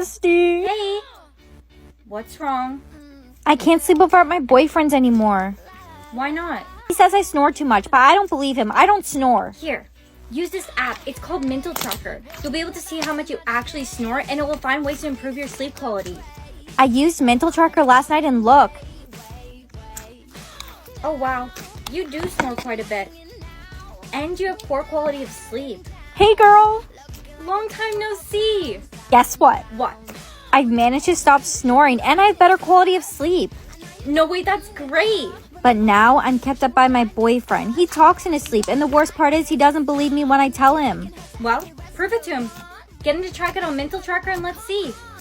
bestie. Hey! What's wrong? I can't sleep without my boyfriends anymore. Why not? He says I snore too much, but I don't believe him. I don't snore. Here, use this app. It's called Mental Tracker. You'll be able to see how much you actually snore, and it will find ways to improve your sleep quality. I used Mental Tracker last night and look. Oh wow, you do snore quite a bit. And you have poor quality of sleep. Hey girl! Long time no see! Guess what? What? I've managed to stop snoring and I have better quality of sleep. No way, that's great! But now I'm kept up by my boyfriend. He talks in his sleep, and the worst part is he doesn't believe me when I tell him. Well, prove it to him. Get him to track it on Mental Tracker and let's see.